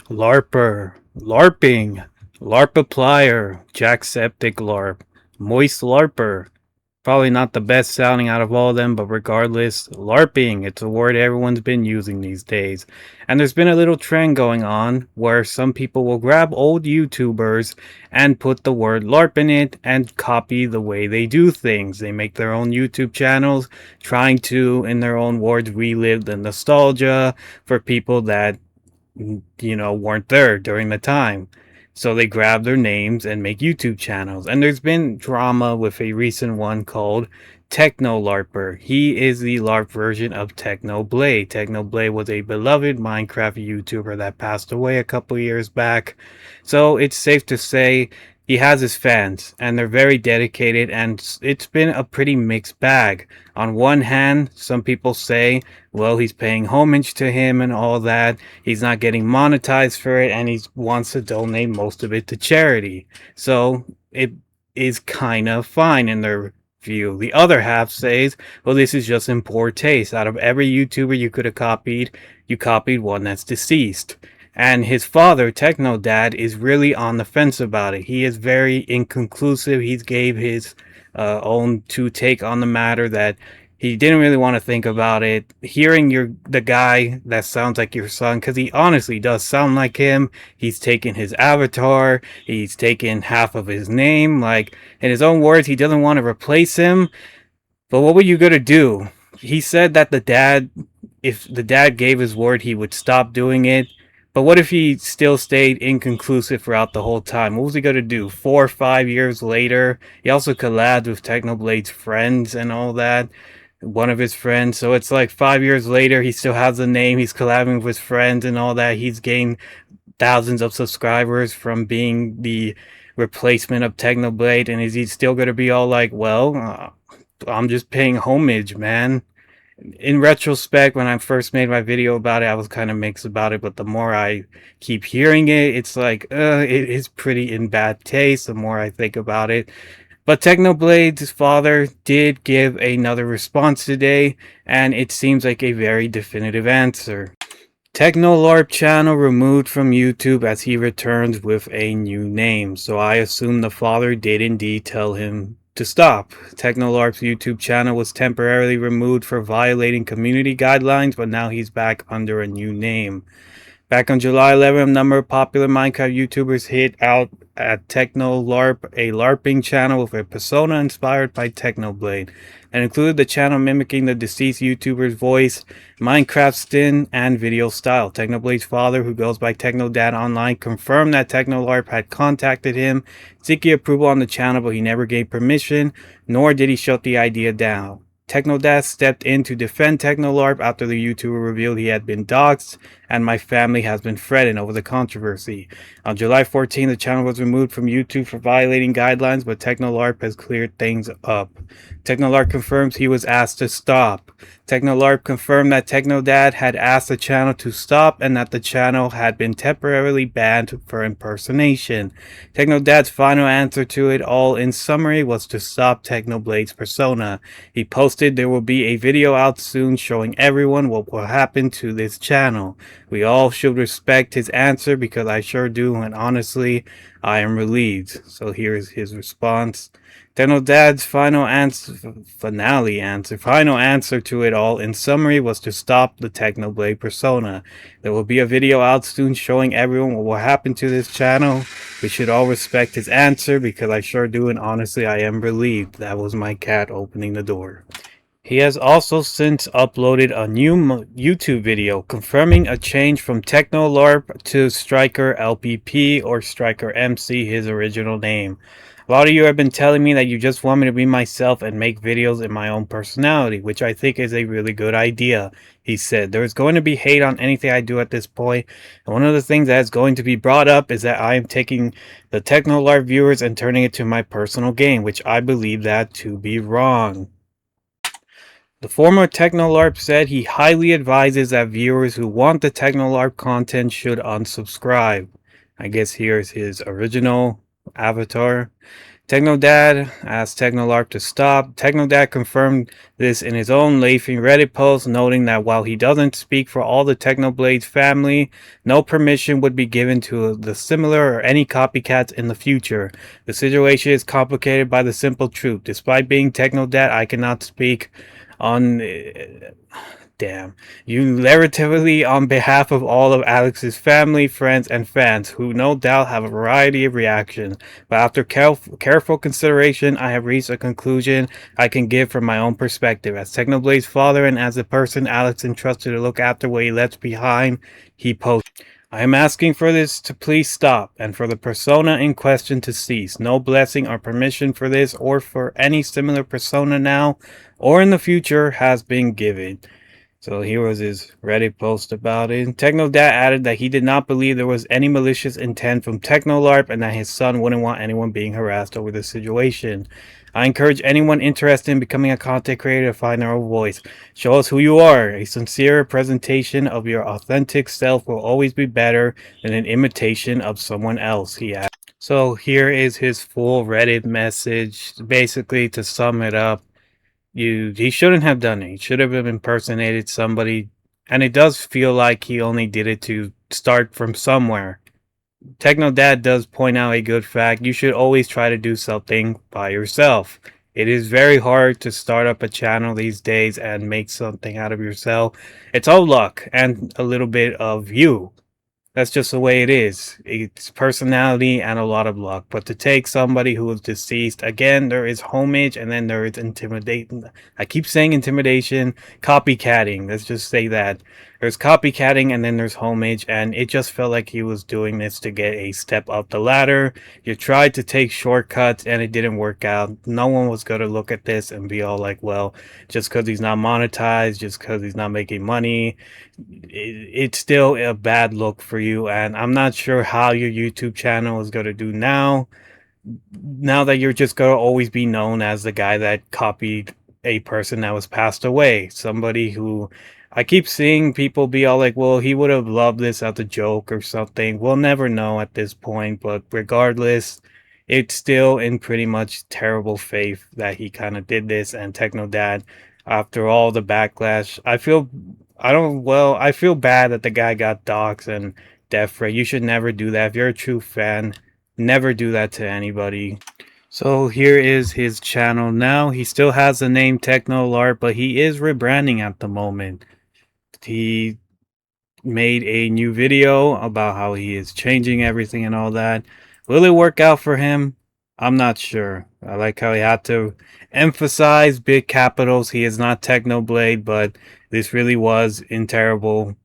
Larper, Larping, Larp Applier, Jacksepticeye Larp, Moist Larper. Probably not the best sounding out of all of them, but regardless, LARPing, it's a word everyone's been using these days. And there's been a little trend going on where some people will grab old YouTubers and put the word LARP in it and copy the way they do things. They make their own YouTube channels, trying to, in their own words, relive the nostalgia for people that weren't there during the time. So they grab their names and make YouTube channels. And there's been drama with a recent one called Technolarper. He is the LARP version of Technoblade. Technoblade was a beloved Minecraft YouTuber that passed away a couple years back. So it's safe to say he has his fans and they're very dedicated, and it's been a pretty mixed bag. On one hand, some people say, well, he's paying homage to him and all that. He's not getting monetized for it, and he wants to donate most of it to charity. So it is kind of fine in their view. The other half says, well, this is just in poor taste. Out of every YouTuber you could have copied, you copied one that's deceased. And his father, Technodad, is really on the fence about it. He is very inconclusive. He gave his own take on the matter that he didn't really want to think about it. Hearing the guy that sounds like your son, because he honestly does sound like him. He's taken his avatar. He's taken half of his name. Like, in his own words, he doesn't want to replace him. But what were you going to do? He said that if the dad gave his word, he would stop doing it. But what if he still stayed inconclusive throughout the whole time? What was he going to do? 4 or 5 years later? He also collabed with Technoblade's friends and all that. One of his friends. So it's like 5 years later, he still has the name. He's collabing with his friends and all that. He's gained thousands of subscribers from being the replacement of Technoblade. And is he still going to be all like, well, I'm just paying homage, man? In retrospect, when I first made my video about it, I was kind of mixed about it, but the more I keep hearing it, it's like, it is pretty in bad taste the more I think about it. But Technoblade's father did give another response today, and it seems like a very definitive answer. Technolarp channel removed from YouTube as he returns with a new name, so I assume the father did indeed tell him to stop. Technolarp's YouTube channel was temporarily removed for violating community guidelines, but now he's back under a new name. Back on July 11th, a number of popular Minecraft YouTubers hit out at Technolarp, a LARPing channel with a persona inspired by Technoblade, and included the channel mimicking the deceased YouTuber's voice, Minecraft skin, and video style. Technoblade's father, who goes by Technodad online, confirmed that Technolarp had contacted him seeking approval on the channel, but he never gave permission, nor did he shut the idea down. Technodad stepped in to defend Technolarp after the YouTuber revealed he had been doxxed, and my family has been fretting over the controversy. On July 14, the channel was removed from YouTube for violating guidelines, but Technolarp has cleared things up. Technolarp confirms he was asked to stop. Technolarp confirmed that Technodad had asked the channel to stop and that the channel had been temporarily banned for impersonation. Technodad's final answer to it all, in summary, was to stop Technoblade's persona. He posted, "There will be a video out soon showing everyone what will happen to this channel. We all should respect his answer because I sure do, and honestly, I am relieved." So here's his response. Technodad's final answer to it all, in summary, was to stop the Technoblade persona. There will be a video out soon showing everyone what will happen to this channel. We should all respect his answer because I sure do, and honestly, I am relieved. That was my cat opening the door. He has also since uploaded a new YouTube video confirming a change from Technolarp to Striker LPP, or Striker MC, his original name. A lot of you have been telling me that you just want me to be myself and make videos in my own personality, which I think is a really good idea, he said. There is going to be hate on anything I do at this point, and one of the things that is going to be brought up is that I am taking the Technolarp viewers and turning it to my personal game, which I believe that to be wrong. The former Technolarp said he highly advises that viewers who want the Technolarp content should unsubscribe. I guess here's his original avatar. Technodad asked Technolarp to stop. Technodad confirmed this in his own laughing Reddit post, noting that while he doesn't speak for all the Technoblade's family, no permission would be given to the similar or any copycats in the future. The situation is complicated by the simple truth. Despite being Technodad, I cannot speak on damn. Unilaterally on behalf of all of Alex's family, friends, and fans, who no doubt have a variety of reactions. But after careful consideration, I have reached a conclusion I can give from my own perspective. As Technoblade's father and as a person Alex entrusted to look after what he left behind, he posted. I am asking for this to please stop, and for the persona in question to cease. No blessing or permission for this or for any similar persona now or in the future has been given. So here was his Reddit post about it. Technodad added that he did not believe there was any malicious intent from Technolarp and that his son wouldn't want anyone being harassed over the situation. I encourage anyone interested in becoming a content creator to find their own voice. Show us who you are. A sincere presentation of your authentic self will always be better than an imitation of someone else, he added. So here is his full Reddit message. Basically, to sum it up, he shouldn't have done it. He should have impersonated somebody, and it does feel like he only did it to start from somewhere. Technodad does point out a good fact. You should always try to do something by yourself. It is very hard to start up a channel these days and make something out of yourself. It's all luck and a little bit of you. That's just the way it is. It's personality and a lot of luck. But to take somebody who is deceased, again, there is homage and then there is intimidation. I keep saying intimidation, copycatting. Let's just say that. There's copycatting and then there's homage, and it just felt like he was doing this to get a step up the ladder. You tried to take shortcuts and it didn't work out. No one was going to look at this and be all like, well, just because he's not monetized, just because he's not making money, it's still a bad look for you. And I'm not sure how your YouTube channel is going to do now that you're just going to always be known as the guy that copied a person that was passed away. Somebody who I keep seeing people be all like, well, he would have loved this as a joke or something. We'll never know at this point, but regardless, it's still in pretty much terrible faith that he kind of did this. And Technodad, after all the backlash, I feel bad that the guy got doxxed and death threat. You should never do that. If you're a true fan, never do that to anybody. So here is his channel now. He still has the name Technolarp, but he is rebranding at the moment. He made a new video about how he is changing everything and all that. Will it work out for him? I'm not sure. I like how he had to emphasize big capitals. He is not Technoblade, but this really was in terrible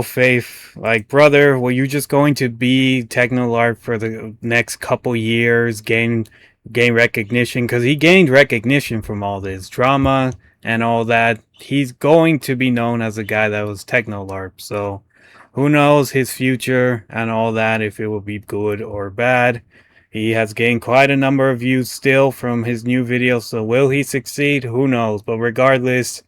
faith. Like, brother, were you just going to be Technolarp for the next couple years, gain recognition? Because he gained recognition from all this drama and all that. He's going to be known as a guy that was Technolarp. So who knows his future and all that, if it will be good or bad. He has gained quite a number of views still from his new videos. So will he succeed? Who knows? But regardless,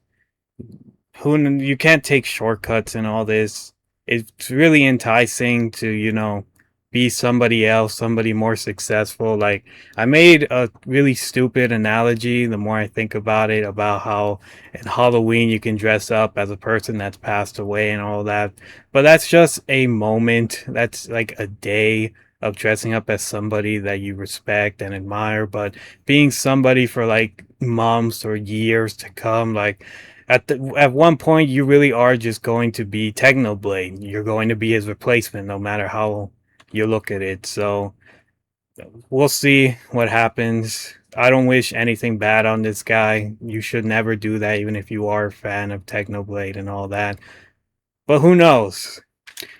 you can't take shortcuts and all this. It's really enticing to, be somebody else, somebody more successful. Like, I made a really stupid analogy the more I think about it, about how in Halloween you can dress up as a person that's passed away and all that. But that's just a moment. That's like a day of dressing up as somebody that you respect and admire. But being somebody for like months or years to come, like, at one point you really are just going to be Technoblade. You're going to be his replacement no matter how you look at it. So we'll see what happens. I don't wish anything bad on this guy. You should never do that, even if you are a fan of Technoblade and all that. But who knows?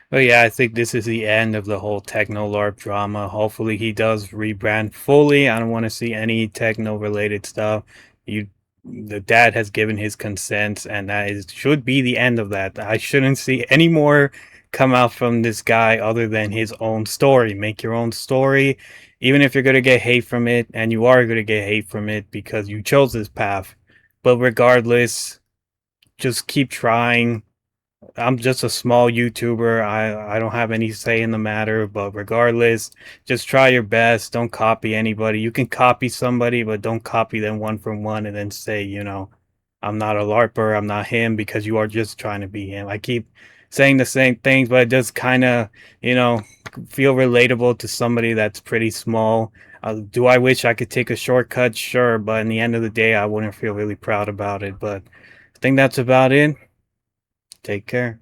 But yeah, I think this is the end of the whole Technolarp drama. Hopefully he does rebrand fully. I don't want to see any techno related stuff. The dad has given his consent, and should be the end of that. I shouldn't see any more come out from this guy other than his own story. Make your own story, even if you're going to get hate from it, and you are going to get hate from it because you chose this path. But regardless, just keep trying. I'm just a small YouTuber. I don't have any say in the matter, but regardless, just try your best. Don't copy anybody. You can copy somebody, but don't copy them one from one and then say, I'm not a LARPer, I'm not him, because you are just trying to be him. I keep saying the same things, but it does kind of, you know, feel relatable to somebody that's pretty small. Do I wish I could take a shortcut? Sure, but in the end of the day, I wouldn't feel really proud about it. But I think that's about it. Take care.